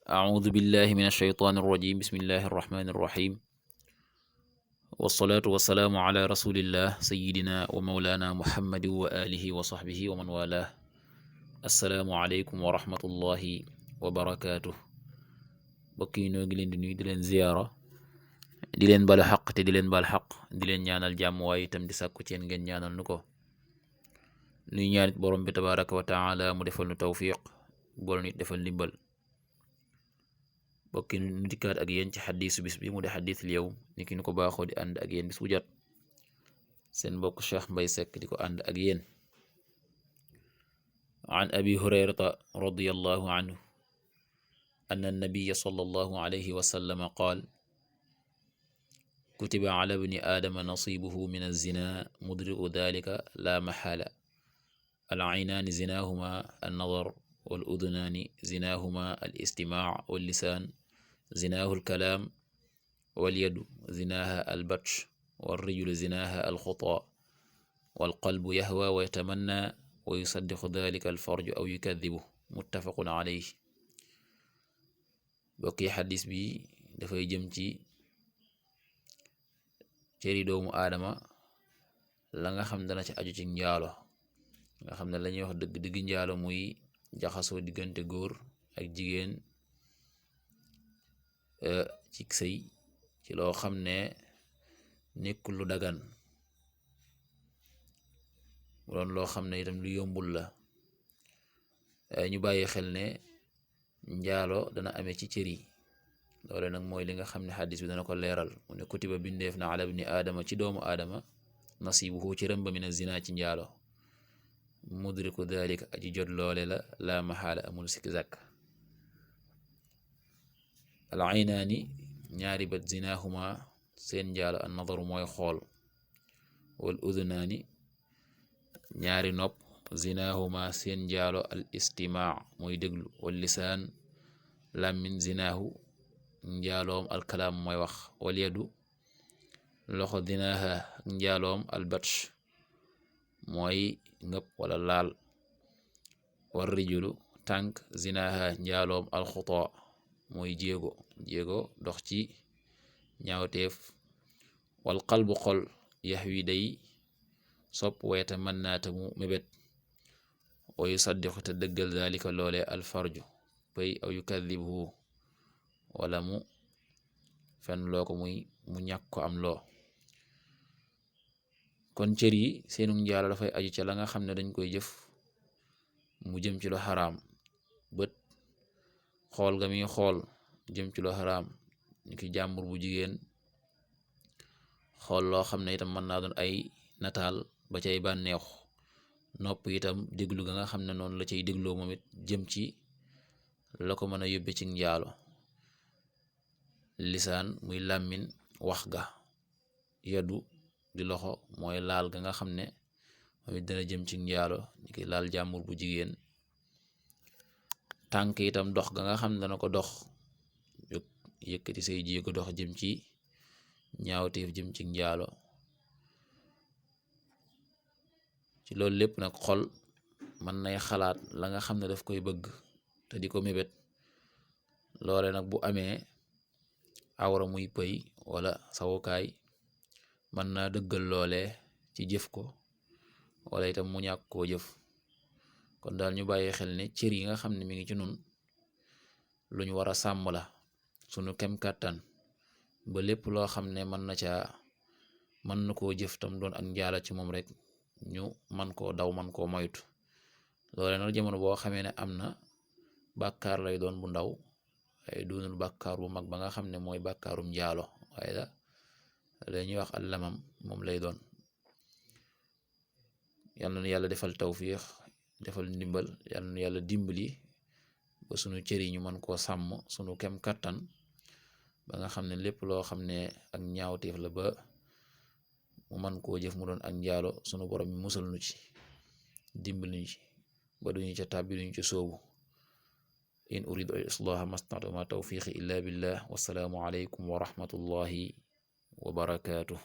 أعوذ بالله من الشيطان الرجيم بسم الله الرحمن الرحيم والصلاة والسلام على رسول الله سيدنا ومولانا محمد وآله وصحبه ومن والاه السلام عليكم ورحمة الله وبركاته bokk yi noo ngi leen di nuyu di leen ziyaara di leen balu xaq te di leen bal xaq di leen ñaanal jàmm waaye itam di sàkku ci yéen ngeen ñaanal nu ko nuy ñaanit borom bi tabaraka wa taala mu defal nu tawfiq bool nit defal ndimbal bokki nu dikkaat ak yéen ci xadiisu bis bi mu de xadiisul yawm ni ki nu ko baaxoo di ànd ak yéen bis bu jot seen mbokk Cheikh Mbay Seck di ko ànd ak yéen an abi hurayrata radiyallahu anhu anna annabiya sallallahu alayhi wa sallam qaal kutiba ala bni aadama nasibuhu min alzina mudriku dalika la maxaala alcaynaani zinaahuma annadar waludunaani zinaahuma alistimaac wallisaan zinaahu alkalaam walyadu zinaaha albatsh walrijlu zinaaha alxutaa walqalbu yahwa wa yatamanna wa yusaddiqu dalika alfarju aw yukadibu muttafaqun alayhi bokki xadis bi dafay jëm ci cëri doomu aadama la nga xam dana ci aju ci njaalo nga xam ne lañuy wax dëgg njaalo muy jaxasoo diggante góor ak jigéen ci sëy ci loo xam ne nekkul lu dagan mu doon loo xam ne itam lu yombul la ñu bàyyi xel ne njaalo dana amee ci cër yi loole nag mooy li nga xam ne xadis bi dana ko leeral mu ne kutiba bindeef na ala bni aadama ci doomu aadama nasibuhu ci rëmba mina zina ci njaalo mudriku dalika aji jot loole la maxaala amul sikki zàkk al aynaani ñaari bët zinaahuma seen njaalo an nadaru mooy xool wal udunaani ñaari nopp zinaahuma seen njaalo al istimaac mooy déglu wal lisaan làmmiñ zinaahu njaaloom al kalaam mooy wax wal yadu loxo zinaaha njaaloom al batsh mooy ngëp wala laal war rijulu tànk zinaaha njaaloom al xutaa mooy jéego dox ci ñaawteef wal qalbu xol yaxwi day sopp wayta mën naata mu mébét wa yusaddiqu te dëggal dalika loole alfarju pay aw yukadibuhu wala mu fen loo ko mu ñàkk ko am loo kon cër yi seenu njaalo dafay aju ca la nga xam ne dañ koy jëf mu jëm ci lu xaraam bët xool ga muy xool jëm ci lu xaraam ñu ki jàmbur bu jigéen xool loo xam ne itam mën naa doon ay nataal ba cay bànneexu nopp itam déglu ga nga xam ne noonu la cay dégloo moom it jëm ci la ko mën a yóbbe ci njaalo lisaan muy làmmin wax ga yadu di loxo mooy laal ga nga xam ne moom it dana jëm ci njaalo ñu ki laal jàmbur bu jigéen tànk itam dox ga nga xam ne dana ko dox yëkkati say jéego dox jëm ci ñaawteef jëm ci njaalo ci loolu lépp nag xol mën nay xalaat la nga xam ne daf koy bëgg te di ko mébét loole nag bu amee awra muy pëy wala sawukaay mën naa dëggal loole ci jëf ko wala itam mu ñàkk koo jëf kon daal ñu bàyyi xel ne cër yi nga xam ne mi ngi ci nun luñ war a sàmm la sunu kem kàttan ba lépp loo xam ne mën na koo jëf tam doon ak njaala ci moom rek ñu man koo daw man koo moytu loole nag jamono boo xamee ne am na bàkkaar lay doon bu ndaw waaye doonul bàkkaar bu mag ba nga xam ne mooy bàkkaarum njaalo waaye la ñuy wax allamam moom lay doon yal na yàlla defal tawfiix defal ndimbal yal na yàlla dimbali ba sunu cër yi ñu mën koo sàmm sunu kem kattan ba nga xam ne lépp loo xam ne ak ñaawteef la ba mu mën koo jëf mu doon ak njaalo sunu borom mi musal nu ci dimbali ñu ci ba duñu ca tàbbi duñu ci soobu in uridu al islaha mastata'tu ma tawfiqi illa billah wassalaamu alaykum wa rahmatullahi wa barakatuh